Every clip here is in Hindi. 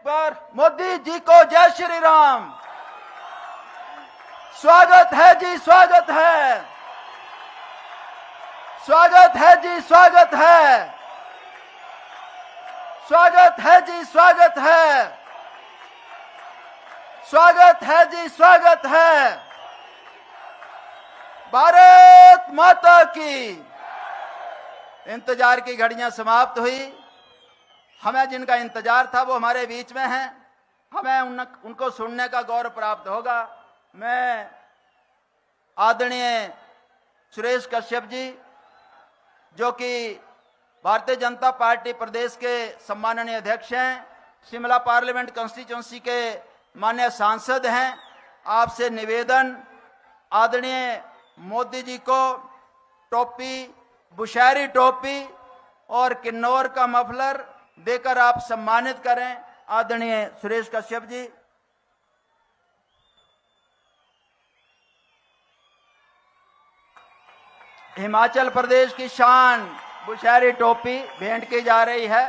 बार मोदी जी को जय श्री राम। स्वागत है जी, स्वागत है, स्वागत है जी, स्वागत है, स्वागत है जी, स्वागत है, स्वागत है जी, स्वागत है। भारत माता की। इंतजार की घड़ियां समाप्त हुई। हमें जिनका इंतजार था वो हमारे बीच में हैं। हमें उनको सुनने का गौरव प्राप्त होगा। मैं आदरणीय सुरेश कश्यप जी, जो कि भारतीय जनता पार्टी प्रदेश के सम्माननीय अध्यक्ष हैं, शिमला पार्लियामेंट कंस्टिट्यूंसी के माननीय सांसद हैं, आपसे निवेदन, आदरणीय मोदी जी को टोपी, बुशहरी टोपी और किन्नौर का मफलर देकर आप सम्मानित करें। आदरणीय सुरेश कश्यप जी। हिमाचल प्रदेश की शान बुशहरी टोपी भेंट की जा रही है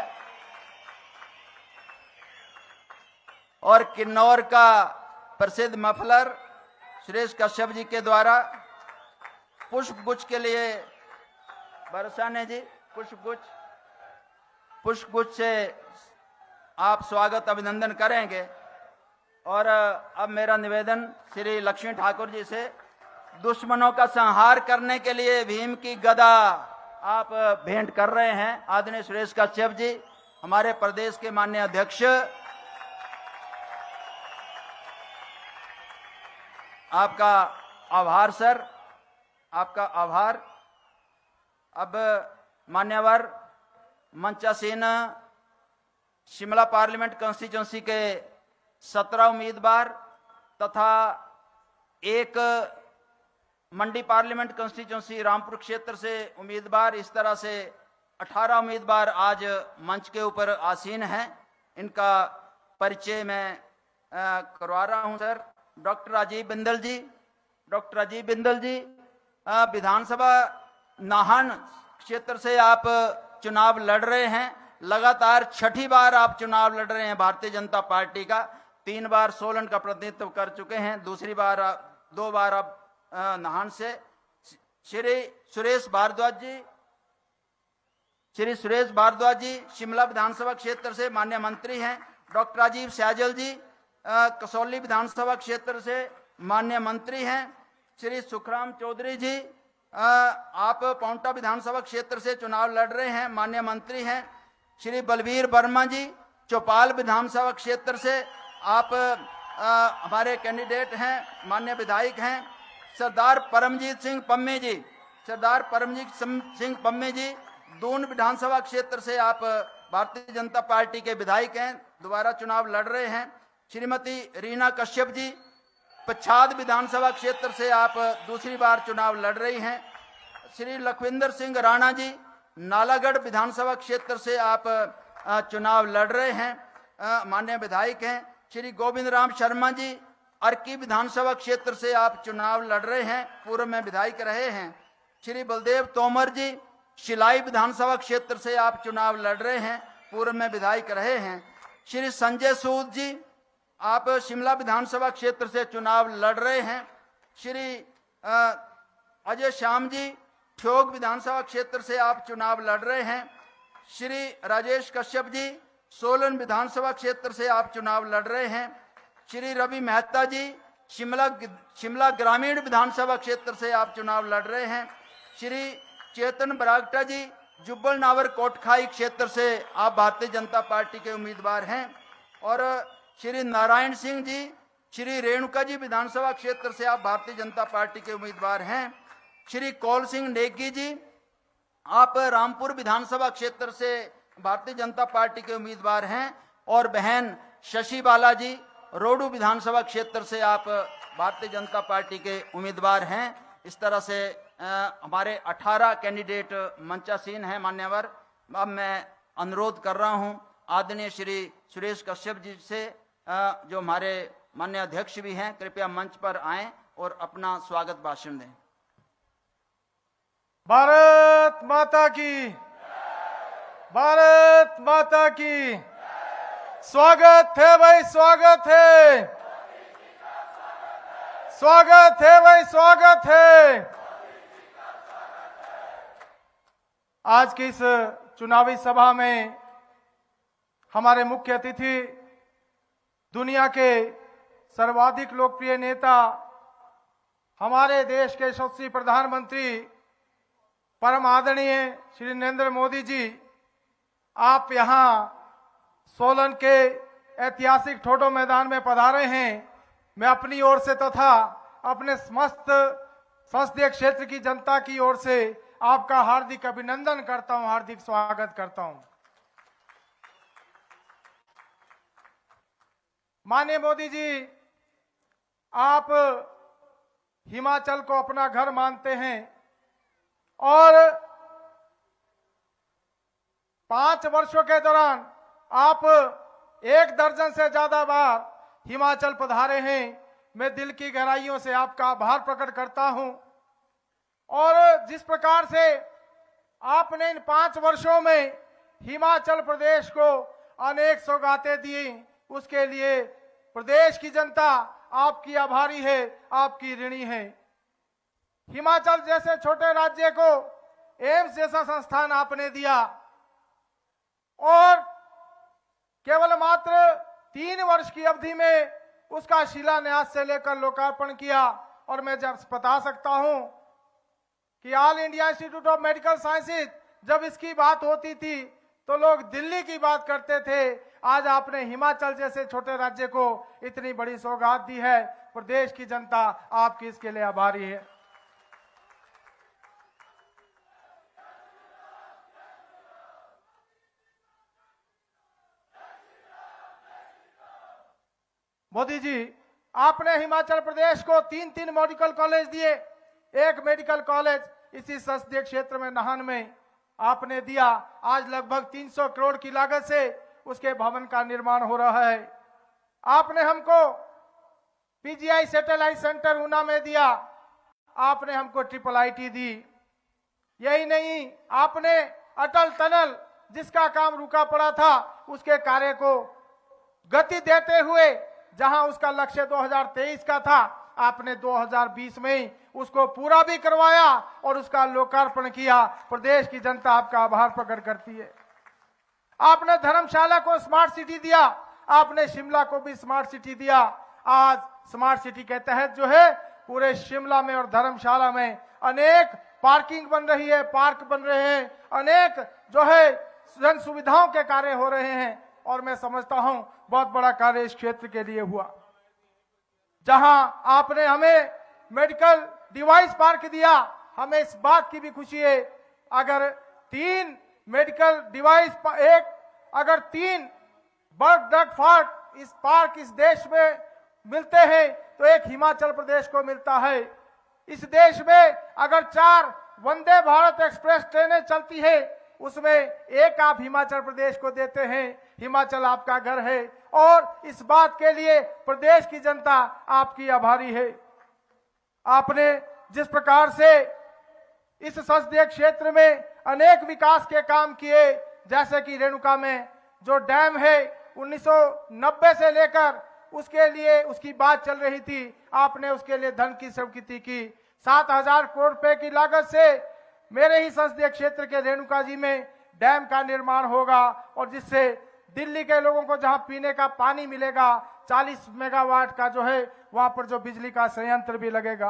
और किन्नौर का प्रसिद्ध मफलर सुरेश कश्यप जी के द्वारा पुष्पगुच्छ के लिए बरसाने जी, पुष्पगुच्छ से आप स्वागत अभिनंदन करेंगे। और अब मेरा निवेदन श्री लक्ष्मी ठाकुर जी से, दुश्मनों का संहार करने के लिए भीम की गदा आप भेंट कर रहे हैं। आदरणीय सुरेश कश्यप जी, हमारे प्रदेश के माननीय अध्यक्ष, आपका आभार सर, आपका आभार। अब मान्यवर मंचासीन शिमला पार्लियामेंट कंस्टिट्यूंसी के 17 उम्मीदवार तथा एक मंडी पार्लियामेंट कंस्टिट्यूंसी रामपुर क्षेत्र से उम्मीदवार, इस तरह से 18 उम्मीदवार आज मंच के ऊपर आसीन हैं। इनका परिचय मैं करवा रहा हूं सर। डॉक्टर राजीव बिंदल जी, डॉक्टर राजीव बिंदल जी विधानसभा नाहन क्षेत्र से आप चुनाव लड़ रहे हैं। लगातार 6ठी बार आप चुनाव लड़ रहे हैं भारतीय जनता पार्टी का। 3 बार सोलन का प्रतिनिधित्व कर चुके हैं, दूसरी बार 2 बार आप नाहन से। श्री सुरेश भारद्वाज जी शिमला विधानसभा क्षेत्र से माननीय मंत्री हैं। डॉक्टर राजीव सैजल जी कसौली विधानसभा क्षेत्र से माननीय मंत्री हैं। श्री सुखराम चौधरी जी आप पांवटा विधानसभा क्षेत्र से चुनाव लड़ रहे हैं, माननीय मंत्री हैं। श्री बलबीर वर्मा जी चौपाल विधानसभा क्षेत्र से आप हमारे कैंडिडेट हैं, माननीय विधायक हैं। सरदार परमजीत सिंह पम्मे जी दून विधानसभा क्षेत्र से आप भारतीय जनता पार्टी के विधायक हैं, दोबारा चुनाव लड़ रहे हैं। श्रीमती रीना कश्यप जी पच्छाद विधानसभा क्षेत्र से आप दूसरी बार चुनाव लड़ रही हैं। श्री लखविंदर सिंह राणा जी नालागढ़ विधानसभा क्षेत्र से आप चुनाव लड़ रहे हैं, माननीय विधायक हैं। श्री गोविंद राम शर्मा जी अर्की विधानसभा क्षेत्र से आप चुनाव लड़ रहे हैं, पूर्व में विधायक रहे हैं। श्री बलदेव तोमर जी शिलाई विधानसभा क्षेत्र से आप चुनाव लड़ रहे हैं, पूर्व में विधायक रहे हैं। श्री संजय सूद जी आप शिमला विधानसभा क्षेत्र से चुनाव लड़ रहे हैं। श्री अजय श्याम जी ठियोग विधानसभा क्षेत्र से आप चुनाव लड़ रहे हैं। श्री राजेश कश्यप जी सोलन विधानसभा क्षेत्र से आप चुनाव लड़ रहे हैं। श्री रवि मेहता जी शिमला ग्रामीण विधानसभा क्षेत्र से आप चुनाव लड़ रहे हैं। श्री चेतन बरागटा जी जुब्बल नावर कोटखाई क्षेत्र से आप भारतीय जनता पार्टी के उम्मीदवार हैं। और श्री नारायण सिंह जी श्री रेणुका जी विधानसभा क्षेत्र से आप भारतीय जनता पार्टी के उम्मीदवार हैं। श्री कौल सिंह नेगी जी आप रामपुर विधानसभा क्षेत्र से भारतीय जनता पार्टी के उम्मीदवार हैं। और बहन शशि बाला जी रोडू विधानसभा क्षेत्र से आप भारतीय जनता पार्टी के उम्मीदवार हैं। इस तरह से हमारे 18 कैंडिडेट मंचासीन हैं मान्यवर। अब मैं अनुरोध कर रहा हूं आदरणीय श्री सुरेश कश्यप जी से, जो हमारे माननीय अध्यक्ष भी हैं, कृपया मंच पर आएं और अपना स्वागत भाषण दें। भारत माता की, भारत माता की। स्वागत है भाई, स्वागत है, स्वागत है भाई, स्वागत है। आज की इस चुनावी सभा में हमारे मुख्य अतिथि दुनिया के सर्वाधिक लोकप्रिय नेता, हमारे देश के यशस्वी प्रधानमंत्री परम आदरणीय श्री नरेंद्र मोदी जी, आप यहाँ सोलन के ऐतिहासिक ठोडो मैदान में पधारे हैं। मैं अपनी ओर से तथा अपने समस्त संसदीय क्षेत्र की जनता की ओर से आपका हार्दिक अभिनंदन करता हूं, हार्दिक स्वागत करता हूं। माननीय मोदी जी, आप हिमाचल को अपना घर मानते हैं और 5 वर्षों के दौरान आप 1 दर्जन से ज्यादा बार हिमाचल पधारे हैं। मैं दिल की गहराइयों से आपका आभार प्रकट करता हूं। और जिस प्रकार से आपने इन 5 वर्षों में हिमाचल प्रदेश को अनेक सौगातें दी, उसके लिए प्रदेश की जनता आपकी आभारी है, आपकी ऋणी है। हिमाचल जैसे छोटे राज्य को एम्स जैसा संस्थान आपने दिया और केवल मात्र 3 वर्ष की अवधि में उसका शिलान्यास से लेकर लोकार्पण किया। और मैं जब बता सकता हूं कि all India institute of medical sciences, जब इसकी बात होती थी तो लोग दिल्ली की बात करते थे। आज आपने हिमाचल जैसे छोटे राज्य को इतनी बड़ी सौगात दी है। प्रदेश की जनता आपकी इसके लिए आभारी है। मोदी जी, आपने हिमाचल प्रदेश को 3 मेडिकल कॉलेज दिए। एक मेडिकल कॉलेज इसी संसदीय क्षेत्र में नाहन में आपने दिया। आज लगभग 300 करोड़ की लागत से उसके भवन का निर्माण हो रहा है। आपने हमको पीजीआई सैटेलाइट सेंटर ऊना में दिया। आपने हमको IIIT दी। यही नहीं, आपने अटल टनल जिसका काम रुका पड़ा था, उसके कार्य को गति देते हुए, जहां उसका लक्ष्य 2023 का था, आपने 2020 में ही उसको पूरा भी करवाया और उसका लोकार्पण किया। प्रदेश की जनता आपका आभार प्रकट करती है। आपने धर्मशाला को स्मार्ट सिटी दिया, आपने शिमला को भी स्मार्ट सिटी दिया। आज स्मार्ट सिटी के तहत जो है पूरे शिमला में और धर्मशाला में अनेक पार्किंग बन रही है, पार्क बन रहे हैं, अनेक जो है जन सुविधाओं के कार्य हो रहे हैं। और मैं समझता हूं बहुत बड़ा कार्य इस क्षेत्र के लिए हुआ। जहां आपने हमें मेडिकल डिवाइस पार्क दिया, हमें इस बात की भी खुशी है, अगर 3 मेडिकल डिवाइस, अगर 3 बर्ड ड्रग पार्क इस देश में मिलते हैं तो एक हिमाचल प्रदेश को मिलता है। इस देश में अगर 4 वंदे भारत एक्सप्रेस ट्रेनें चलती है, उसमें एक आप हिमाचल प्रदेश को देते हैं। हिमाचल आपका घर है और इस बात के लिए प्रदेश की जनता आपकी आभारी है। आपने जिस प्रकार से इस संसदीय क्षेत्र में अनेक विकास के काम किए, जैसे कि रेणुका में जो डैम है 1990 से लेकर उसके लिए उसकी बात चल रही थी, आपने उसके लिए धन की स्वीकृति की। 7,000 करोड़ रुपए की लागत से मेरे ही संसदीय क्षेत्र के रेणुका जी में डैम का निर्माण होगा और जिससे दिल्ली के लोगों को जहां पीने का पानी मिलेगा, 40 मेगावाट का जो है वहां पर जो बिजली का संयंत्र भी लगेगा।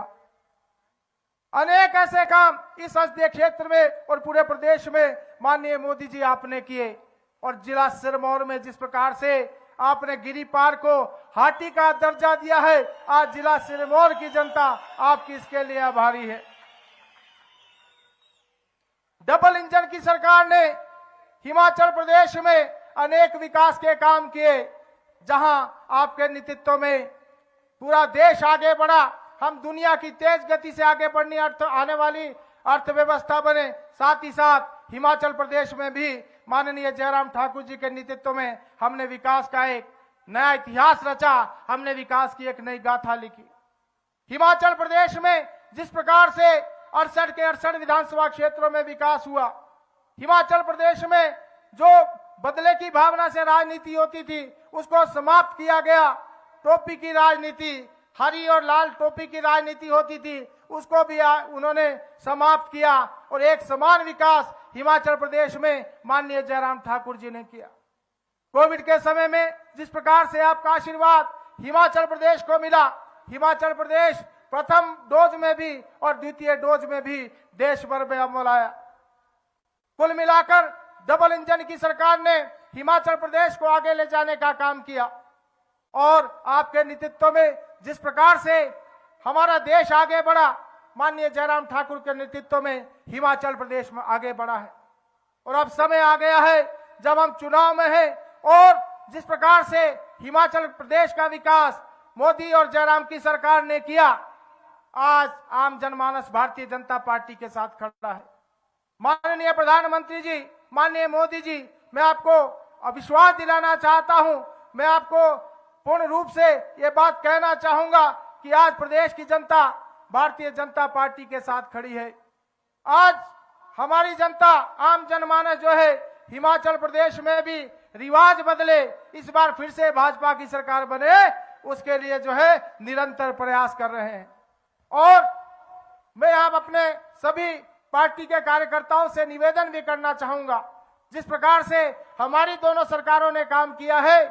अनेक ऐसे काम इस संसदीय क्षेत्र में और पूरे प्रदेश में माननीय मोदी जी आपने किए। और जिला सिरमौर में जिस प्रकार से आपने गिरिपार को हाटी का दर्जा दिया है, आज जिला सिरमौर की जनता आपकी इसके लिए आभारी है। डबल इंजन की सरकार ने हिमाचल प्रदेश में अनेक विकास के काम किए, जहां आपके नेतृत्व में पूरा देश आगे बढ़ा। हम दुनिया की तेज गति से आगे बढ़नी आने वाली अर्थव्यवस्था बने। साथ ही साथ हिमाचल प्रदेश में भी माननीय जयराम ठाकुर जी के नेतृत्व में हमने विकास का एक नया इतिहास रचा, हमने विकास की एक नई गाथा लिखी। हिमाचल प्रदेश में जिस प्रकार से 68 के 68 विधानसभा क्षेत्रों में विकास हुआ, हिमाचल प्रदेश में जो बदले की भावना से राजनीति होती थी उसको समाप्त किया गया। टोपी की राजनीति, हरी और लाल टोपी की राजनीति होती थी, उसको भी उन्होंने समाप्त किया और एक समान विकास हिमाचल प्रदेश में माननीय जयराम ठाकुर जी ने किया। कोविड के समय में जिस प्रकार से आपका आशीर्वाद हिमाचल प्रदेश को मिला, हिमाचल प्रदेश प्रथम डोज में भी और द्वितीय डोज में भी देश भर में अव्वल आया। कुल मिलाकर डबल इंजन की सरकार ने हिमाचल प्रदेश को आगे ले जाने का काम किया और आपके नेतृत्व में जिस प्रकार से हमारा देश आगे बढ़ा, माननीय जयराम ठाकुर के नेतृत्व में हिमाचल प्रदेश में आगे बढ़ा है। और अब समय आ गया है जब हम चुनाव में हैं और जिस प्रकार से हिमाचल प्रदेश का विकास मोदी और जयराम की सरकार ने किया, आज आम जनमानस भारतीय जनता पार्टी के साथ खड़ा है। माननीय प्रधानमंत्री जी, माननीय मोदी जी, मैं आपको विश्वास दिलाना चाहता हूं, मैं आपको पूर्ण रूप से ये बात कहना चाहूंगा कि आज प्रदेश की जनता भारतीय जनता पार्टी के साथ खड़ी है। आज हमारी जनता, आम जनमानस जो है हिमाचल प्रदेश में भी रिवाज बदले, इस बार फिर से भाजपा की सरकार बने, उसके लिए जो है निरंतर प्रयास कर रहे हैं। और मैं आप अपने सभी पार्टी के कार्यकर्ताओं से निवेदन भी करना चाहूंगा, जिस प्रकार से हमारी दोनों सरकारों ने काम किया है,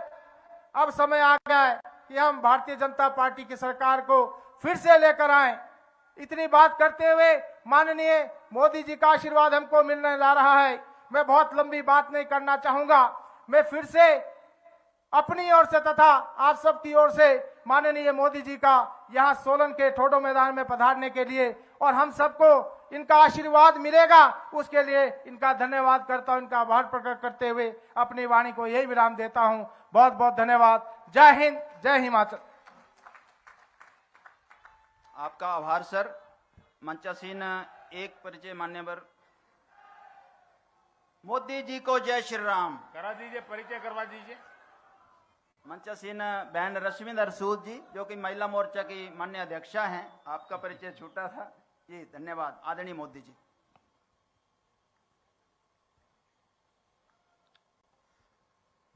अब समय आ गया है कि हम भारतीय जनता पार्टी की सरकार को फिर से लेकर आएं। इतनी बात करते हुए माननीय मोदी जी का आशीर्वाद हमको मिलने जा रहा है। मैं बहुत लंबी बात नहीं करना चाहूंगा। मैं फिर से अपनी ओर से तथा आप सबकी ओर से माननीय मोदी जी का यहाँ सोलन के ठोडो मैदान में पधारने के लिए और हम सबको इनका आशीर्वाद मिलेगा, उसके लिए इनका धन्यवाद करता हूं। इनका आभार प्रकट करते हुए अपनी वाणी को यही विराम देता हूं। बहुत बहुत धन्यवाद। जय हिंद, जय हिमाचल। आपका आभार सर। मंचासीन एक परिचय मान्यवर। मोदी जी को जय श्री राम। करा दीजिए, परिचय करवा दीजिए। मंचासीन बहन रश्मिंदर सूद जी, जो कि महिला मोर्चा की माननीय अध्यक्षा हैं, आपका परिचय छूटा था जी। धन्यवाद आदरणीय मोदी जी।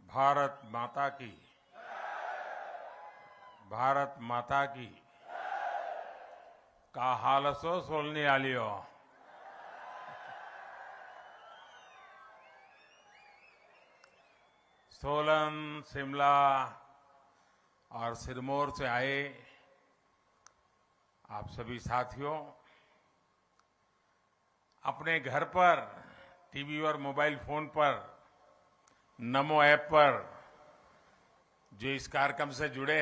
भारत माता की, भारत माता की का हाल सो सोलने आलियो। सोलन, शिमला और सिरमौर से आए आप सभी साथियों, अपने घर पर, टीवी और मोबाइल फोन पर, नमो ऐप पर जो इस कार्यक्रम से जुड़े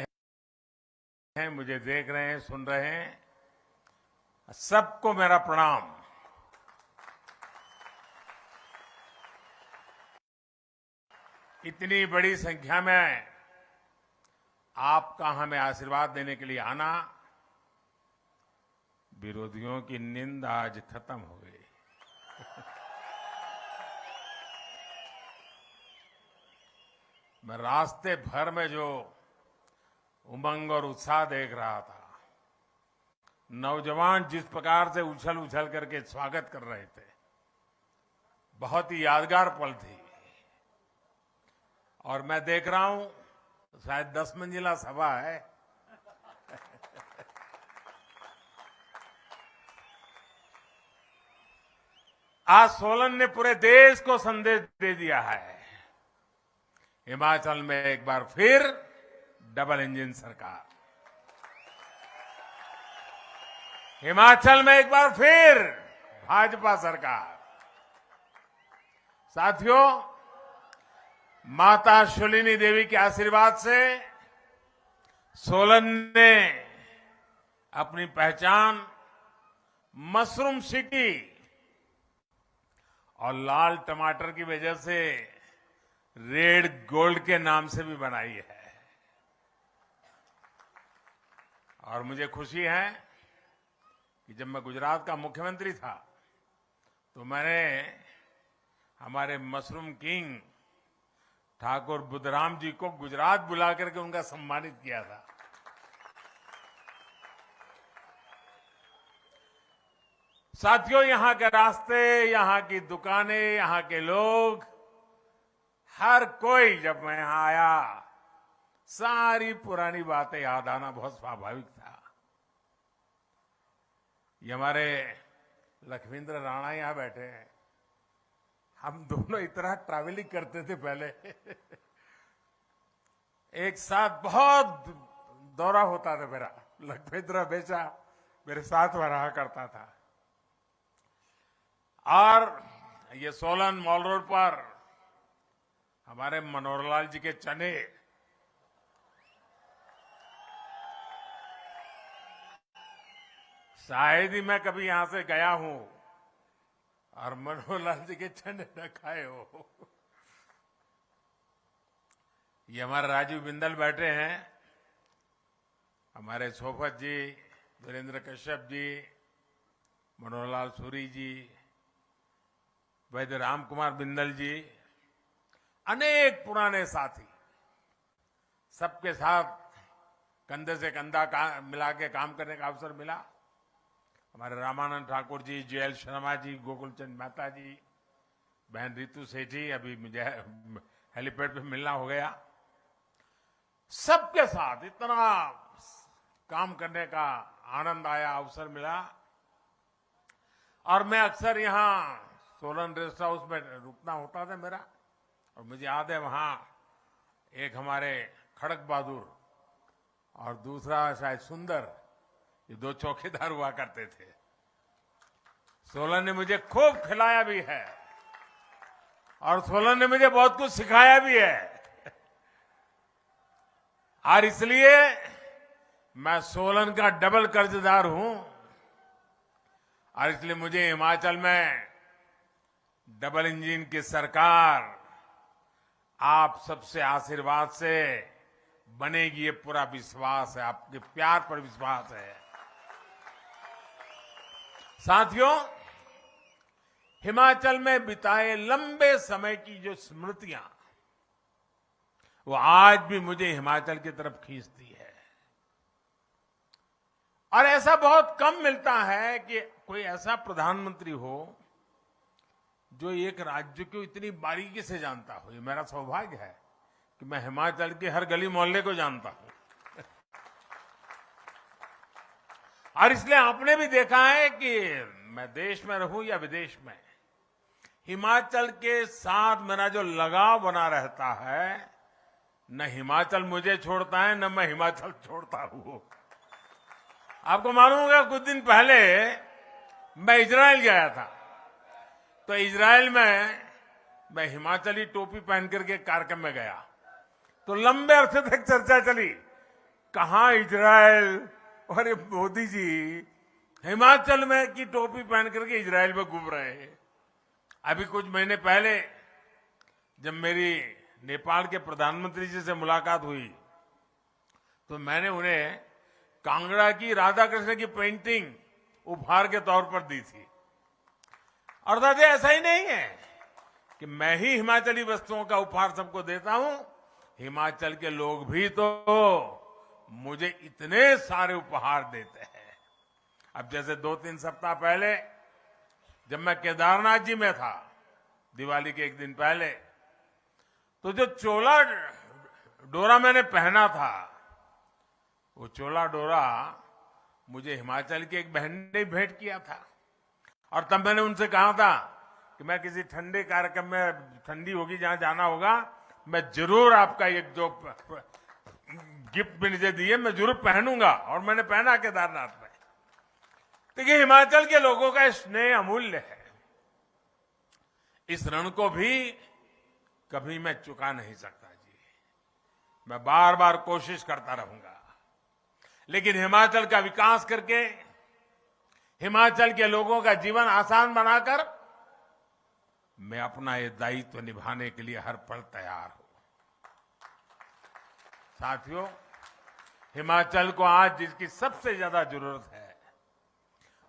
हैं, मुझे देख रहे हैं, सुन रहे हैं, सबको मेरा प्रणाम। इतनी बड़ी संख्या में आपका हमें आशीर्वाद देने के लिए आना, विरोधियों की नींद आज खत्म हो गई। मैं रास्ते भर में जो उमंग और उत्साह देख रहा था, नौजवान जिस प्रकार से उछल उछल करके स्वागत कर रहे थे, बहुत ही यादगार पल थी। और मैं देख रहा हूं शायद 10 मंजिला सभा है। आज सोलन ने पूरे देश को संदेश दे दिया है, हिमाचल में एक बार फिर डबल इंजन सरकार, हिमाचल में एक बार फिर भाजपा सरकार। साथियों, माता शूलिनी देवी के आशीर्वाद से सोलन ने अपनी पहचान मशरूम सिटी और लाल टमाटर की वजह से रेड गोल्ड के नाम से भी बनाई है। और मुझे खुशी है कि जब मैं गुजरात का मुख्यमंत्री था तो मैंने हमारे मशरूम किंग ठाकुर बुद्धराम जी को गुजरात बुला करके उनका सम्मानित किया था। साथियों, यहां के रास्ते, यहां की दुकानें, यहां के लोग हर कोई जब मैं यहां आया सारी पुरानी बातें याद आना बहुत स्वाभाविक था। ये हमारे लखविंद्र राणा यहां बैठे हैं। हम दोनों इतना ट्रैवलिंग करते थे पहले एक साथ बहुत दौरा होता था मेरा। लखविंद्र हमेशा मेरे साथ में रहा करता था। और ये सोलन मॉल रोड पर हमारे मनोहरलाल जी के चने, शायद ही मैं कभी यहां से गया हूं और मनोहरलाल जी के चने न खाए हो। ये हमारे राजीव बिंदल बैठे हैं, हमारे सोफत जी, वीरेंद्र कश्यप जी, मनोहरलाल सूरी जी, वैद्य राम कुमार बिंदल जी, अनेक पुराने साथी, सबके साथ कंधे से कंधा मिला के काम करने का अवसर मिला। हमारे रामानंद ठाकुर जी, JL शर्मा जी, गोकुलचंद मेहता जी, बहन रितु सेठी, अभी मुझे हेलीपैड पे मिलना हो गया। सबके साथ इतना काम करने का आनंद आया, अवसर मिला। और मैं अक्सर यहां सोलन रेस्ट हाउस में रुकना होता था मेरा। और मुझे याद है वहां एक हमारे खड़क बहादुर और दूसरा शायद सुंदर, ये दो चौकीदार हुआ करते थे। सोलन ने मुझे खूब खिलाया भी है और सोलन ने मुझे बहुत कुछ सिखाया भी है। और इसलिए मैं सोलन का डबल कर्जदार हूं। और इसलिए मुझे हिमाचल में डबल इंजन की सरकार आप सबसे आशीर्वाद से बनेगी, ये पूरा विश्वास है, आपके प्यार पर विश्वास है। साथियों, हिमाचल में बिताए लंबे समय की जो स्मृतियां, वो आज भी मुझे हिमाचल की तरफ खींचती है। और ऐसा बहुत कम मिलता है कि कोई ऐसा प्रधानमंत्री हो जो एक राज्य को इतनी बारीकी से जानता हो। ये मेरा सौभाग्य है कि मैं हिमाचल के हर गली मोहल्ले को जानता हूं। और इसलिए आपने भी देखा है कि मैं देश में रहूं या विदेश में, हिमाचल के साथ मेरा जो लगाव बना रहता है, न हिमाचल मुझे छोड़ता है न मैं हिमाचल छोड़ता हूं। आपको मालूम होगा कुछ दिन पहले मैं इजराइल गया था। तो इजराइल में मैं हिमाचली टोपी पहन करके कार्यक्रम में गया। तो लंबे अरसे तक चर्चा चली, कहां इजराइल और ये मोदी जी हिमाचल में की टोपी पहन करके इजराइल में घूम रहे हैं। अभी कुछ महीने पहले जब मेरी नेपाल के प्रधानमंत्री जी से मुलाकात हुई तो मैंने उन्हें कांगड़ा की राधा कृष्ण की पेंटिंग उपहार के तौर पर दी थी। अर्थात ऐसा ही नहीं है कि मैं ही हिमाचली वस्तुओं का उपहार सबको देता हूं, हिमाचल के लोग भी तो मुझे इतने सारे उपहार देते हैं। अब जैसे 2-3 सप्ताह पहले जब मैं केदारनाथ जी में था, दिवाली के एक दिन पहले, तो जो चोला डोरा मैंने पहना था, वो चोला डोरा मुझे हिमाचल की एक बहन ने भेंट किया था। और तब मैंने उनसे कहा था कि मैं किसी ठंडे कार्यक्रम में, ठंडी होगी जहां जाना होगा, मैं जरूर आपका एक जो गिफ्ट मुझे दिए मैं जरूर पहनूंगा। और मैंने पहना केदारनाथ में। देखिए, हिमाचल के लोगों का स्नेह अमूल्य है। इस ऋण को भी कभी मैं चुका नहीं सकता जी। मैं बार बार कोशिश करता रहूंगा, लेकिन हिमाचल का विकास करके, हिमाचल के लोगों का जीवन आसान बनाकर मैं अपना ये दायित्व निभाने के लिए हर पल तैयार हूं। साथियों, हिमाचल को आज जिसकी सबसे ज्यादा जरूरत है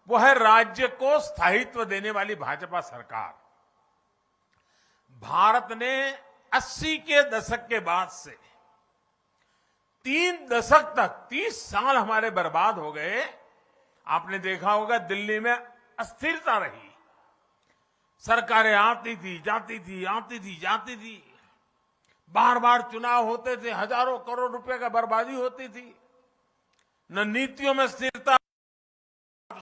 वो है राज्य को स्थायित्व देने वाली भाजपा सरकार। भारत ने 80 के दशक के बाद से 3 दशक तक 30 साल हमारे बर्बाद हो गए। आपने देखा होगा दिल्ली में अस्थिरता रही, सरकारें आती थी जाती थी, आती थी जाती थी। बार बार चुनाव होते थे, हजारों करोड़ रुपए का बर्बादी होती थी, न नीतियों में स्थिरता,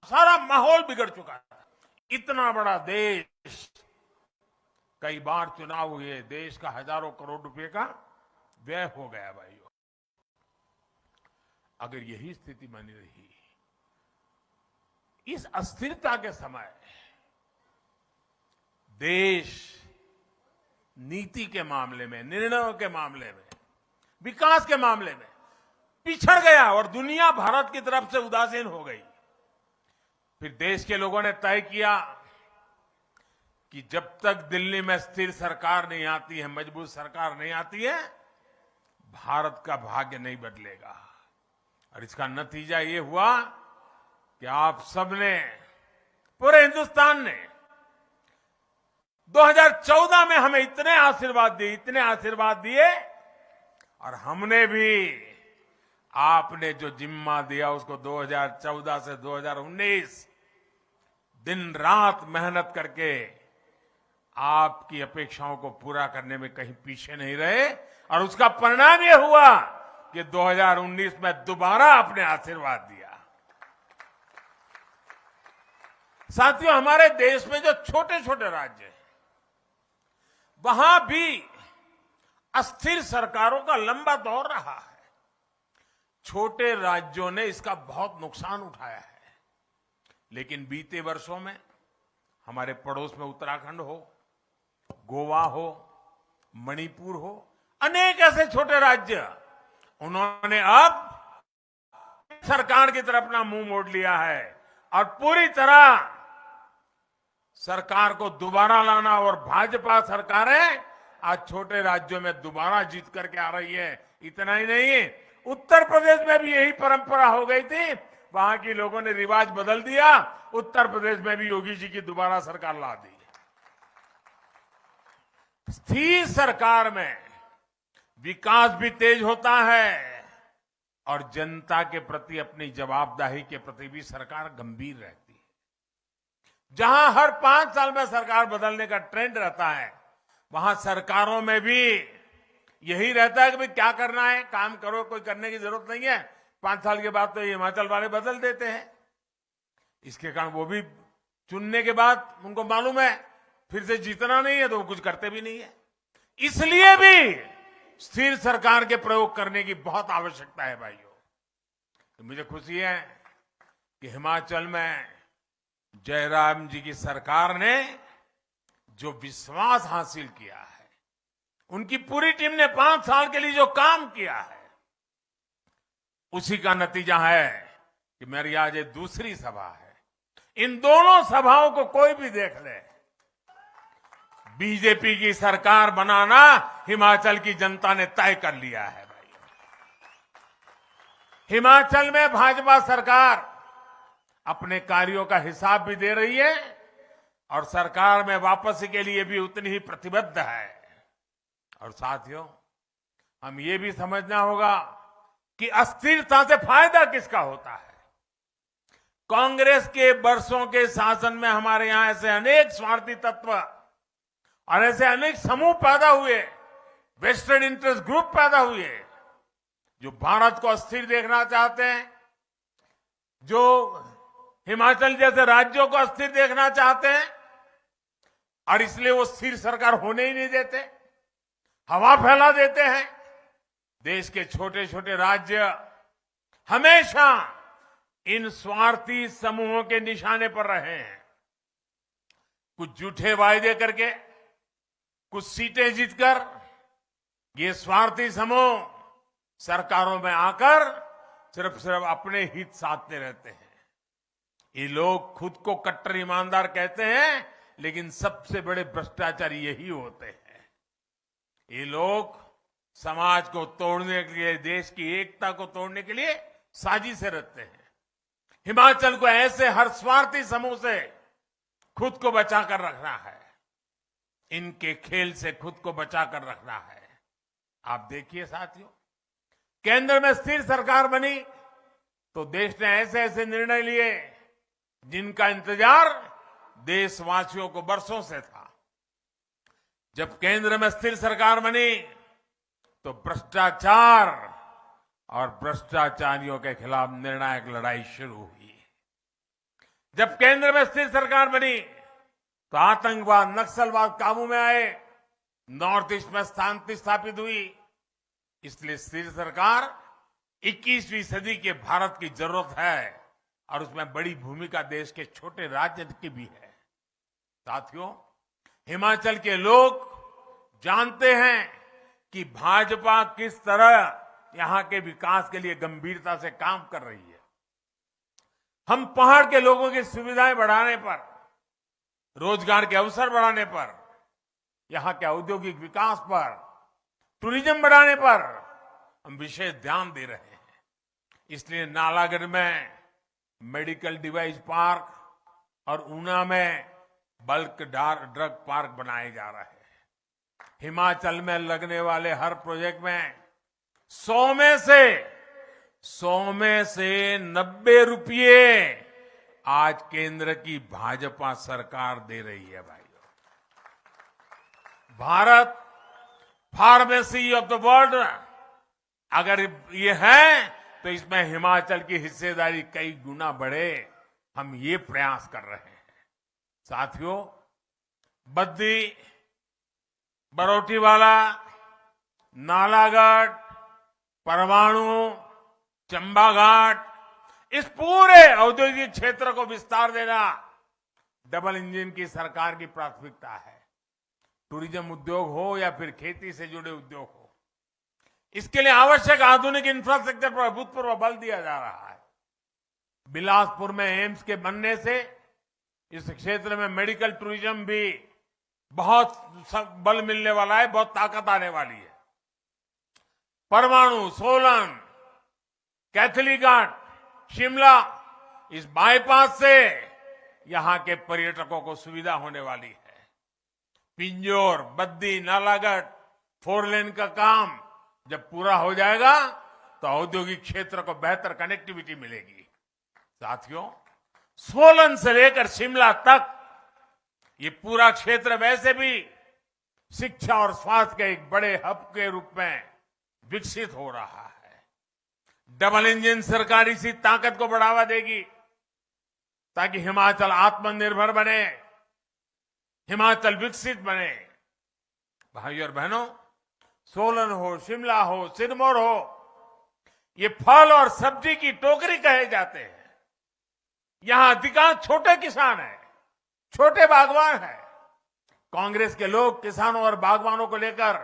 सारा माहौल बिगड़ चुका था। इतना बड़ा देश, कई बार चुनाव हुए, देश का हजारों करोड़ रुपए का व्यय हो गया भाइयों। अगर यही स्थिति बनी रही, इस अस्थिरता के समय देश नीति के मामले में, निर्णयों के मामले में, विकास के मामले में पिछड़ गया और दुनिया भारत की तरफ से उदासीन हो गई। फिर देश के लोगों ने तय किया कि जब तक दिल्ली में स्थिर सरकार नहीं आती है, मजबूत सरकार नहीं आती है, भारत का भाग्य नहीं बदलेगा। और इसका नतीजा ये हुआ कि आप सबने, पूरे हिंदुस्तान ने 2014 में हमें इतने आशीर्वाद दिए, और हमने भी आपने जो जिम्मा दिया उसको 2014 से 2019 दिन रात मेहनत करके आपकी अपेक्षाओं को पूरा करने में कहीं पीछे नहीं रहे, और उसका परिणाम यह हुआ कि 2019 में दोबारा आपने आशीर्वाद दिया। साथियों, हमारे देश में जो छोटे छोटे राज्य हैं, वहां भी अस्थिर सरकारों का लंबा दौर रहा है। छोटे राज्यों ने इसका बहुत नुकसान उठाया है, लेकिन बीते वर्षों में हमारे पड़ोस में उत्तराखंड हो, गोवा हो, मणिपुर हो, अनेक ऐसे छोटे राज्य, उन्होंने अब सरकार की तरफ अपना मुंह मोड़ लिया है और पूरी तरह सरकार को दोबारा लाना, और भाजपा सरकारें आज छोटे राज्यों में दोबारा जीत करके आ रही है। इतना ही नहीं, उत्तर प्रदेश में भी यही परंपरा हो गई थी, वहां के लोगों ने रिवाज बदल दिया, उत्तर प्रदेश में भी योगी जी की दोबारा सरकार ला दी। स्थिर सरकार में विकास भी तेज होता है और जनता के प्रति, अपनी जवाबदेही के प्रति भी सरकार गंभीर रहती है। जहां हर 5 साल में सरकार बदलने का ट्रेंड रहता है, वहां सरकारों में भी यही रहता है कि भाई क्या करना है, काम करो, कोई करने की जरूरत नहीं है। 5 साल के बाद तो हिमाचल वाले बदल देते हैं। इसके कारण वो भी चुनने के बाद उनको मालूम है फिर से जीतना नहीं है, तो वो कुछ करते भी नहीं है। इसलिए भी स्थिर सरकार के प्रयोग करने की बहुत आवश्यकता है भाइयों। तो मुझे खुशी है कि हिमाचल में जयराम जी की सरकार ने जो विश्वास हासिल किया है, उनकी पूरी टीम ने 5 साल के लिए जो काम किया है, उसी का नतीजा है कि मेरी आज ये दूसरी सभा है। इन दोनों सभाओं को कोई भी देख ले, बीजेपी की सरकार बनाना हिमाचल की जनता ने तय कर लिया है भाई। हिमाचल में भाजपा सरकार अपने कार्यों का हिसाब भी दे रही है और सरकार में वापसी के लिए भी उतनी ही प्रतिबद्ध है। और साथियों, हम ये भी समझना होगा कि अस्थिरता से फायदा किसका होता है। कांग्रेस के वर्षों के शासन में हमारे यहां ऐसे अनेक स्वार्थी तत्व और ऐसे अनेक समूह पैदा हुए, वेस्टेड इंटरेस्ट ग्रुप पैदा हुए, जो भारत को अस्थिर देखना चाहते हैं, जो हिमाचल जैसे राज्यों को अस्थिर देखना चाहते हैं, और इसलिए वो स्थिर सरकार होने ही नहीं देते, हवा फैला देते हैं। देश के छोटे छोटे राज्य हमेशा इन स्वार्थी समूहों के निशाने पर रहे हैं। कुछ झूठे वायदे करके, कुछ सीटें जीतकर ये स्वार्थी समूह सरकारों में आकर सिर्फ अपने हित साधते रहते हैं। ये लोग खुद को कट्टर ईमानदार कहते हैं, लेकिन सबसे बड़े भ्रष्टाचारी यही होते हैं। ये लोग समाज को तोड़ने के लिए, देश की एकता को तोड़ने के लिए साजिशें रचते हैं। हिमाचल को ऐसे हर स्वार्थी समूह से खुद को बचाकर रखना है, इनके खेल से खुद को बचाकर रखना है। आप देखिए साथियों, केंद्र में स्थिर सरकार बनी तो देश ने ऐसे ऐसे निर्णय लिए जिनका इंतजार देशवासियों को वर्षों से था। जब केंद्र में स्थिर सरकार बनी तो भ्रष्टाचार और भ्रष्टाचारियों के खिलाफ निर्णायक लड़ाई शुरू हुई। जब केंद्र में स्थिर सरकार बनी तो आतंकवाद, नक्सलवाद काबू में आए, नॉर्थ ईस्ट में शांति स्थापित हुई। इसलिए स्थिर सरकार 21वीं सदी के भारत की जरूरत है और उसमें बड़ी भूमिका देश के छोटे राज्य की भी है। साथियों, हिमाचल के लोग जानते हैं कि भाजपा किस तरह यहां के विकास के लिए गंभीरता से काम कर रही है। हम पहाड़ के लोगों की सुविधाएं बढ़ाने पर, रोजगार के अवसर बढ़ाने पर, यहां के औद्योगिक विकास पर, टूरिज्म बढ़ाने पर हम विशेष ध्यान दे रहे हैं। इसलिए नालागढ़ में मेडिकल डिवाइस पार्क और ऊना में बल्क ड्रग पार्क बनाए जा रहे हैं। हिमाचल में लगने वाले हर प्रोजेक्ट में 100 में से 90 रुपये आज केंद्र की भाजपा सरकार दे रही है। भाइयों, Bharat pharmacy of the world अगर ये है तो इसमें हिमाचल की हिस्सेदारी कई गुना बढ़े, हम ये प्रयास कर रहे हैं। साथियों, बद्दी, बरोटीवाला, नालागढ़, परमाणु, चंबाघाट, इस पूरे औद्योगिक क्षेत्र को विस्तार देना डबल इंजन की सरकार की प्राथमिकता है। टूरिज्म उद्योग हो या फिर खेती से जुड़े उद्योग हो, इसके लिए आवश्यक आधुनिक इंफ्रास्ट्रक्चर पर अभूतपूर्व बल दिया जा रहा है। बिलासपुर में एम्स के बनने से इस क्षेत्र में मेडिकल टूरिज्म भी बहुत बल मिलने वाला है, बहुत ताकत आने वाली है। परमाणु, सोलन, कैथलीघाट, शिमला, इस बाईपास से यहां के पर्यटकों को सुविधा होने वाली है। पिंजौर, बद्दी, नालागढ़ 4 लेन का काम जब पूरा हो जाएगा तो औद्योगिक क्षेत्र को बेहतर कनेक्टिविटी मिलेगी। साथियों, सोलन से लेकर शिमला तक ये पूरा क्षेत्र वैसे भी शिक्षा और स्वास्थ्य के एक बड़े हब के रूप में विकसित हो रहा है। डबल इंजन सरकार इसी ताकत को बढ़ावा देगी ताकि हिमाचल आत्मनिर्भर बने, हिमाचल विकसित बने। भाइयों और बहनों, सोलन हो, शिमला हो, सिरमौर हो, ये फल और सब्जी की टोकरी कहे जाते हैं। यहां अधिकांश छोटे किसान हैं, छोटे बागवान हैं। कांग्रेस के लोग किसानों और बागवानों को लेकर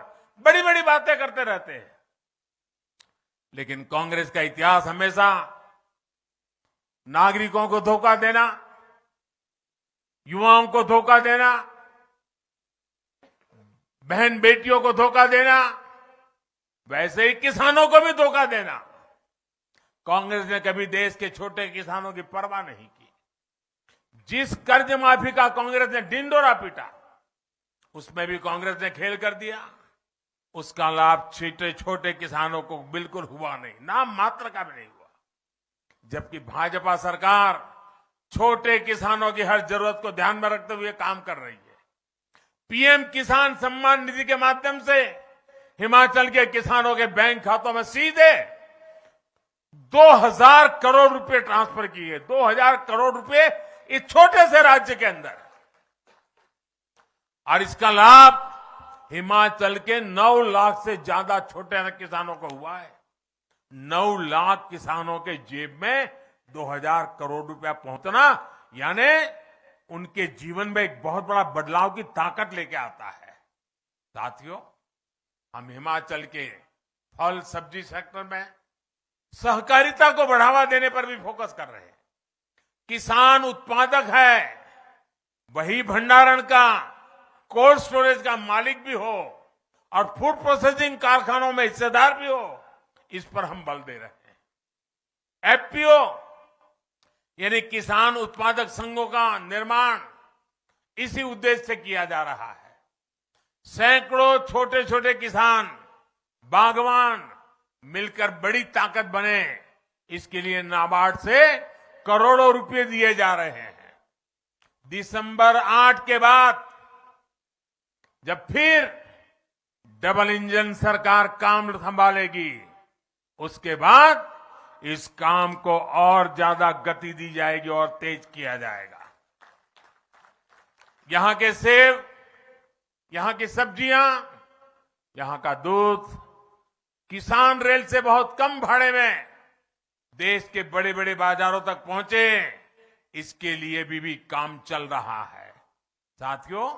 बड़ी बड़ी बातें करते रहते हैं, लेकिन कांग्रेस का इतिहास हमेशा नागरिकों को धोखा देना, युवाओं को धोखा देना, बहन बेटियों को धोखा देना, वैसे ही किसानों को भी धोखा देना। कांग्रेस ने कभी देश के छोटे किसानों की परवाह नहीं की। जिस कर्ज माफी का कांग्रेस ने ढिंढोरा पीटा, उसमें भी कांग्रेस ने खेल कर दिया। उसका लाभ छोटे छोटे किसानों को बिल्कुल हुआ नहीं, नाम मात्र का भी नहीं हुआ। जबकि भाजपा सरकार छोटे किसानों की हर जरूरत को ध्यान में रखते हुए काम कर रही है। पीएम किसान सम्मान निधि के माध्यम से हिमाचल के किसानों के बैंक खातों में सीधे 2000 करोड़ रुपए ट्रांसफर किए। 2000 करोड़ रुपए इस छोटे से राज्य के अंदर, और इसका लाभ हिमाचल के 9 लाख से ज्यादा छोटे किसानों को हुआ है। 9 लाख किसानों के जेब में 2000 करोड़ रुपया पहुंचना यानी उनके जीवन में एक बहुत बड़ा बदलाव की ताकत लेके आता है। साथियों, हम हिमाचल के फल सब्जी सेक्टर में सहकारिता को बढ़ावा देने पर भी फोकस कर रहे हैं। किसान उत्पादक है, वही भंडारण का, कोल्ड स्टोरेज का मालिक भी हो और फूड प्रोसेसिंग कारखानों में हिस्सेदार भी हो, इस पर हम बल दे रहे हैं। एफपीओ यानी किसान उत्पादक संघों का निर्माण इसी उद्देश्य से किया जा रहा है। सैकड़ों छोटे छोटे किसान, बागवान मिलकर बड़ी ताकत बने, इसके लिए नाबार्ड से करोड़ों रुपए दिए जा रहे हैं। दिसंबर 8 के बाद जब फिर डबल इंजन सरकार काम संभालेगी, उसके बाद इस काम को और ज्यादा गति दी जाएगी और तेज किया जाएगा। यहां के सेब, यहां की सब्जियां, यहां का दूध किसान रेल से बहुत कम भाड़े में देश के बड़े बड़े बाजारों तक पहुंचे, इसके लिए भी काम चल रहा है। साथियों,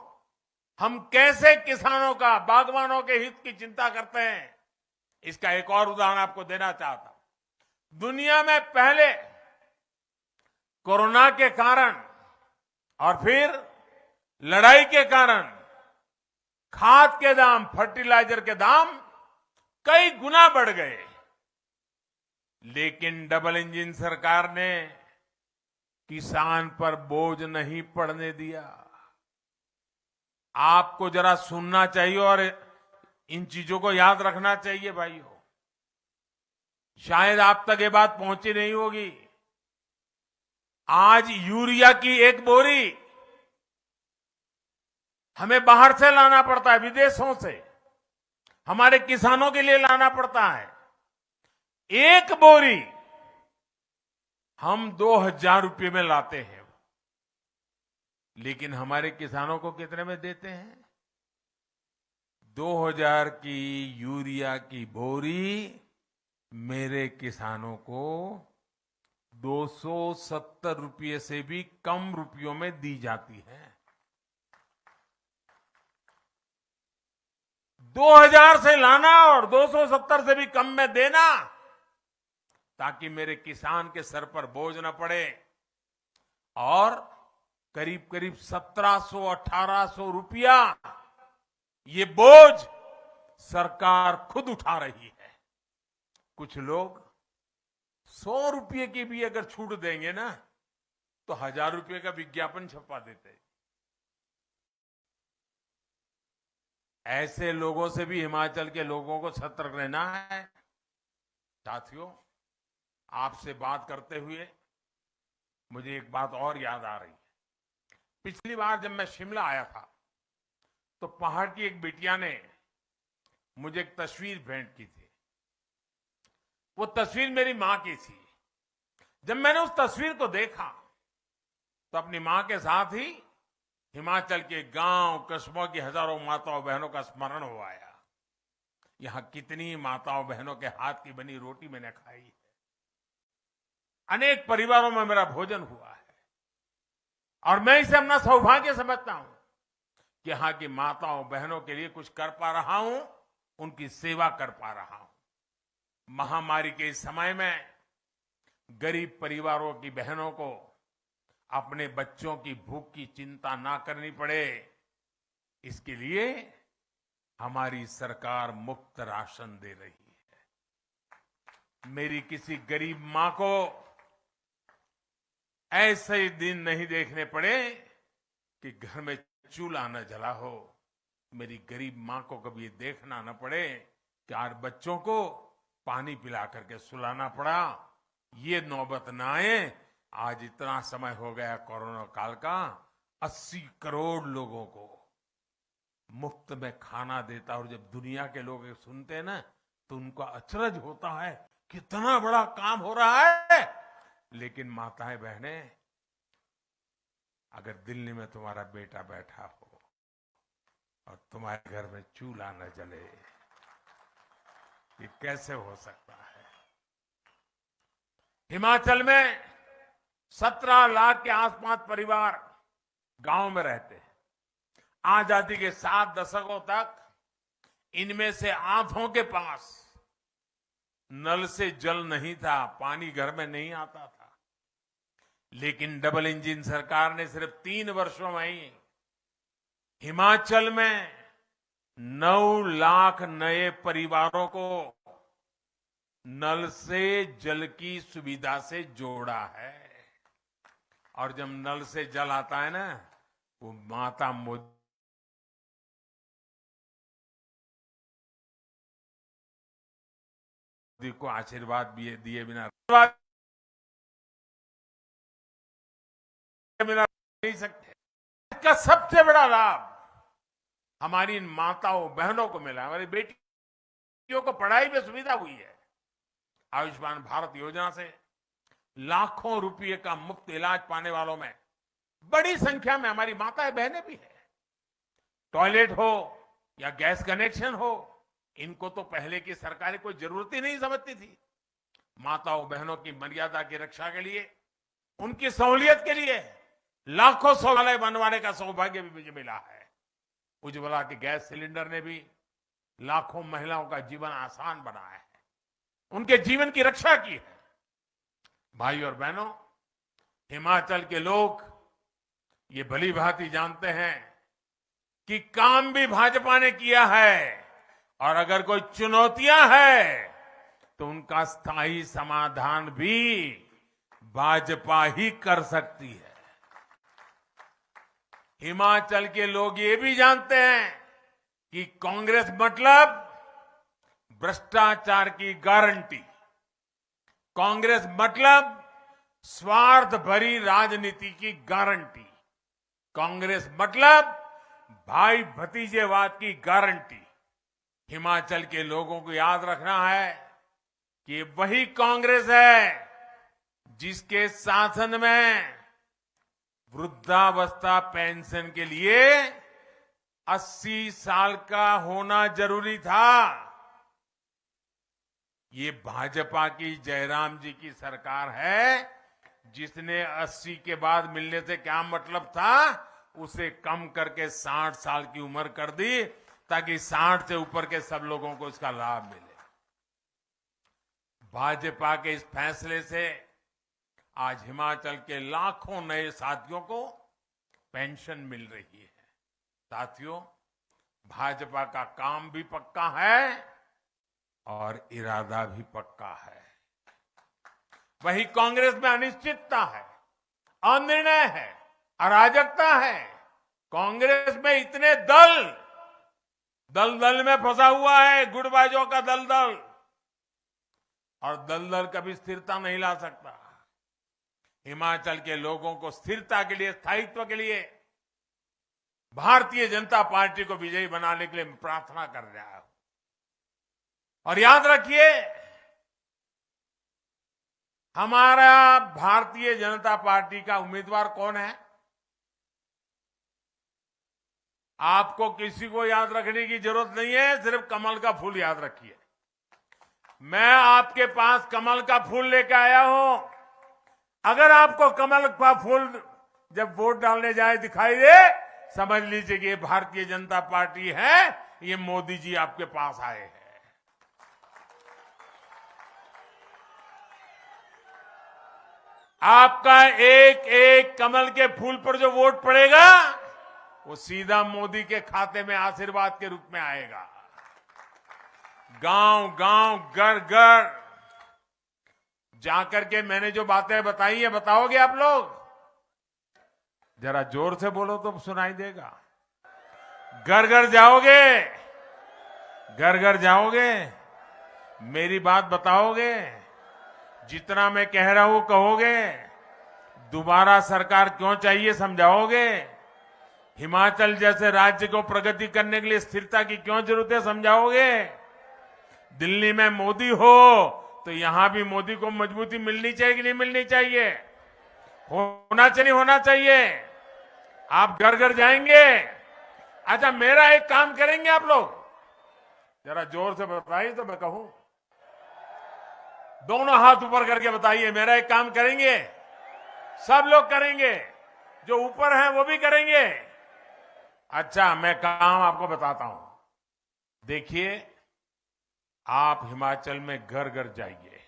हम कैसे किसानों का, बागवानों के हित की चिंता करते हैं, इसका एक और उदाहरण आपको देना चाहता हूं। दुनिया में पहले कोरोना के कारण और फिर लड़ाई के कारण खाद के दाम, फर्टिलाइजर के दाम कई गुना बढ़ गए, लेकिन डबल इंजन सरकार ने किसान पर बोझ नहीं पड़ने दिया। आपको जरा सुनना चाहिए और इन चीजों को याद रखना चाहिए भाइयों। शायद आप तक ये बात पहुंची नहीं होगी। आज यूरिया की एक बोरी हमें बाहर से लाना पड़ता है, विदेशों से हमारे किसानों के लिए लाना पड़ता है। एक बोरी हम 2000 रुपये में लाते हैं, लेकिन हमारे किसानों को कितने में देते हैं? 2000 की यूरिया की बोरी मेरे किसानों को 270 रुपये से भी कम रुपयों में दी जाती है। 2000 से लाना और 270 से भी कम में देना, ताकि मेरे किसान के सर पर बोझ न पड़े। और करीब करीब 1700-1800 रुपया ये बोझ सरकार खुद उठा रही है। कुछ लोग 100 रुपये की भी अगर छूट देंगे ना, तो 1000 रुपये का विज्ञापन छपवा देते। ऐसे लोगों से भी हिमाचल के लोगों को सतर्क रहना है। साथियों, आपसे बात करते हुए मुझे एक बात और याद आ रही है। पिछली बार जब मैं शिमला आया था, तो पहाड़ की एक बिटिया ने मुझे एक तस्वीर भेंट की थी। वो तस्वीर मेरी मां की थी। जब मैंने उस तस्वीर को देखा, तो अपनी मां के साथ ही हिमाचल के गांव कस्बों की हजारों माताओं बहनों का स्मरण हो आया। यहां कितनी माताओं बहनों के हाथ की बनी रोटी मैंने खाई है। अनेक परिवारों में मेरा भोजन हुआ है, और मैं इसे अपना सौभाग्य समझता हूं कि यहां की माताओं बहनों के लिए कुछ कर पा रहा हूं, उनकी सेवा कर पा रहा हूं। महामारी के इस समय में गरीब परिवारों की बहनों को अपने बच्चों की भूख की चिंता ना करनी पड़े, इसके लिए हमारी सरकार मुफ्त राशन दे रही है। मेरी किसी गरीब मां को ऐसे दिन नहीं देखने पड़े कि घर में चूल्हा न जला हो। मेरी गरीब मां को कभी देखना न पड़े कि आज बच्चों को पानी पिला करके सुलाना पड़ा। ये नौबत न आए। आज इतना समय हो गया कोरोना काल का, 80 करोड़ लोगों को मुफ्त में खाना देता। और जब दुनिया के लोग ये सुनते हैं ना, तो उनका अचरज होता है, कितना बड़ा काम हो रहा है। लेकिन माताएं बहनें, अगर दिल्ली में तुम्हारा बेटा बैठा हो और तुम्हारे घर में चूल्हा न जले, ये कैसे हो सकता है? हिमाचल में 17 लाख के आसपास परिवार गांव में रहते हैं। आजादी के 7 दशकों तक इनमें से आधों के पास नल से जल नहीं था, पानी घर में नहीं आता था। लेकिन डबल इंजन सरकार ने सिर्फ 3 वर्षों में ही हिमाचल में 9 लाख नए परिवारों को नल से जल की सुविधा से जोड़ा है। और जब नल से जल आता है ना, वो माता मोदी को आशीर्वाद भी दिए बिना नहीं सकते। इसका सबसे बड़ा लाभ हमारी इन माताओं बहनों को मिला, हमारी बेटियों को पढ़ाई में सुविधा हुई है। आयुष्मान भारत योजना से लाखों रुपए का मुफ्त इलाज पाने वालों में बड़ी संख्या में हमारी माताएं बहनें भी हैं। टॉयलेट हो या गैस कनेक्शन हो, इनको तो पहले की सरकारें कोई जरूरत ही नहीं समझती थी। माताओं बहनों की मर्यादा की रक्षा के लिए, उनकी सहूलियत के लिए लाखों शौचालय बनवाने का सौभाग्य भी मुझे मिला है। उज्ज्वला के गैस सिलेंडर ने भी लाखों महिलाओं का जीवन आसान बनाया है, उनके जीवन की रक्षा की है। भाई और बहनों, हिमाचल के लोग ये भली भांति जानते हैं कि काम भी भाजपा ने किया है, और अगर कोई चुनौतियां हैं तो उनका स्थायी समाधान भी भाजपा ही कर सकती है। हिमाचल के लोग ये भी जानते हैं कि कांग्रेस मतलब भ्रष्टाचार की गारंटी, कांग्रेस मतलब स्वार्थ भरी राजनीति की गारंटी, कांग्रेस मतलब भाई भतीजेवाद की गारंटी। हिमाचल के लोगों को याद रखना है कि वही कांग्रेस है जिसके शासन में वृद्धावस्था पेंशन के लिए 80 साल का होना जरूरी था। ये भाजपा की जयराम जी की सरकार है जिसने 80 के बाद मिलने से क्या मतलब था, उसे कम करके 60 साल की उम्र कर दी ताकि 60 से ऊपर के सब लोगों को इसका लाभ मिले। भाजपा के इस फैसले से आज हिमाचल के लाखों नए साथियों को पेंशन मिल रही है। साथियों, भाजपा का काम भी पक्का है और इरादा भी पक्का है। वही कांग्रेस में अनिश्चितता है, अनिर्णय है, अराजकता है। कांग्रेस में इतने दल में फंसा हुआ है, गुटबाजों का दलदल, और दलदल कभी स्थिरता नहीं ला सकता। हिमाचल के लोगों को स्थिरता के लिए, स्थायित्व के लिए भारतीय जनता पार्टी को विजयी बनाने के लिए मैं प्रार्थना कर रहा हूं। और याद रखिए, हमारा भारतीय जनता पार्टी का उम्मीदवार कौन है? आपको किसी को याद रखने की जरूरत नहीं है, सिर्फ कमल का फूल याद रखिए। मैं आपके पास कमल का फूल लेकर आया हूं। अगर आपको कमल का फूल जब वोट डालने जाए दिखाई दे, समझ लीजिए कि ये भारतीय जनता पार्टी है, ये मोदी जी आपके पास आए हैं। आपका एक एक कमल के फूल पर जो वोट पड़ेगा वो सीधा मोदी के खाते में आशीर्वाद के रूप में आएगा। गांव गांव, घर घर जाकर के मैंने जो बातें बताई है, बताओगे आप लोग? जरा जोर से बोलो तो सुनाई देगा। घर घर जाओगे? घर घर जाओगे? मेरी बात बताओगे? जितना मैं कह रहा हूं कहोगे? दोबारा सरकार क्यों चाहिए समझाओगे? हिमाचल जैसे राज्य को प्रगति करने के लिए स्थिरता की क्यों जरूरत है समझाओगे? दिल्ली में मोदी हो तो यहां भी मोदी को मजबूती मिलनी चाहिए कि नहीं मिलनी चाहिए? होना चाहिए, होना चाहिए। आप घर घर जाएंगे? अच्छा, मेरा एक काम करेंगे आप लोग? जरा जोर से बताइए तो मैं कहूं। दोनों हाथ ऊपर करके बताइए, मेरा एक काम करेंगे? सब लोग करेंगे, जो ऊपर हैं वो भी करेंगे। अच्छा, मैं काम आपको बताता हूं। देखिए, आप हिमाचल में घर घर जाइए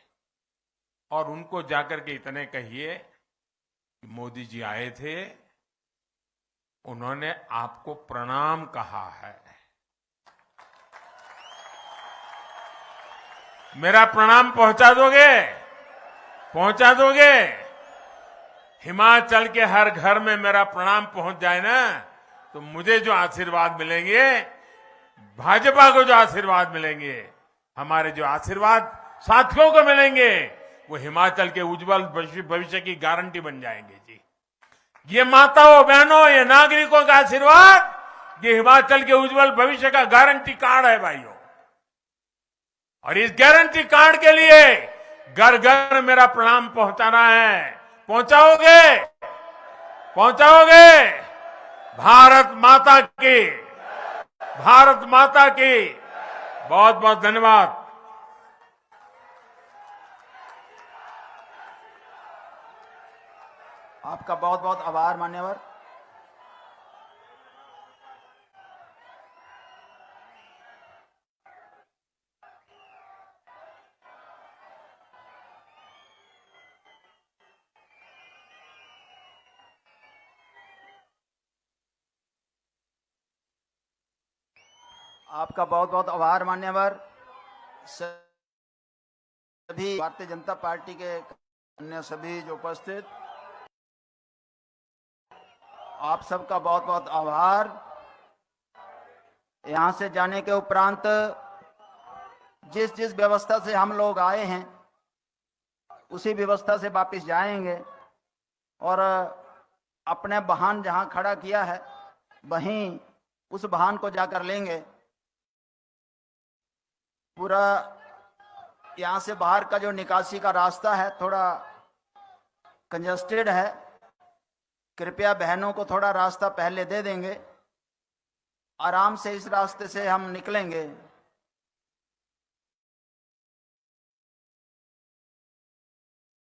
और उनको जाकर के इतने कहिए कि मोदी जी आए थे, उन्होंने आपको प्रणाम कहा है। मेरा प्रणाम पहुंचा दोगे? पहुंचा दोगे? हिमाचल के हर घर में मेरा प्रणाम पहुंच जाए ना, तो मुझे जो आशीर्वाद मिलेंगे, भाजपा को जो आशीर्वाद मिलेंगे, हमारे जो आशीर्वाद साथियों को मिलेंगे, वो हिमाचल के उज्जवल भविष्य की गारंटी बन जाएंगे जी। ये माताओं बहनों, ये नागरिकों का आशीर्वाद ये हिमाचल के उज्जवल भविष्य का गारंटी कार्ड है भाइयों। और इस गारंटी कार्ड के लिए घर घर मेरा प्रणाम पहुंचाना है। पहुंचाओगे? पहुंचाओगे? भारत माता की, भारत माता की बहुत बहुत धन्यवाद। आपका बहुत बहुत आभार मान्यवर। आपका बहुत बहुत आभार मान्यवर। सभी भारतीय जनता पार्टी के अन्य सभी जो उपस्थित, आप सबका बहुत बहुत आभार। यहां से जाने के उपरांत जिस जिस व्यवस्था से हम लोग आए हैं उसी व्यवस्था से वापस जाएंगे और अपने वाहन जहां खड़ा किया है वहीं उस वाहन को जाकर लेंगे। पूरा यहां से बाहर का जो निकासी का रास्ता है थोड़ा कंजस्टेड है, कृपया बहनों को थोड़ा रास्ता पहले दे देंगे, आराम से इस रास्ते से हम निकलेंगे।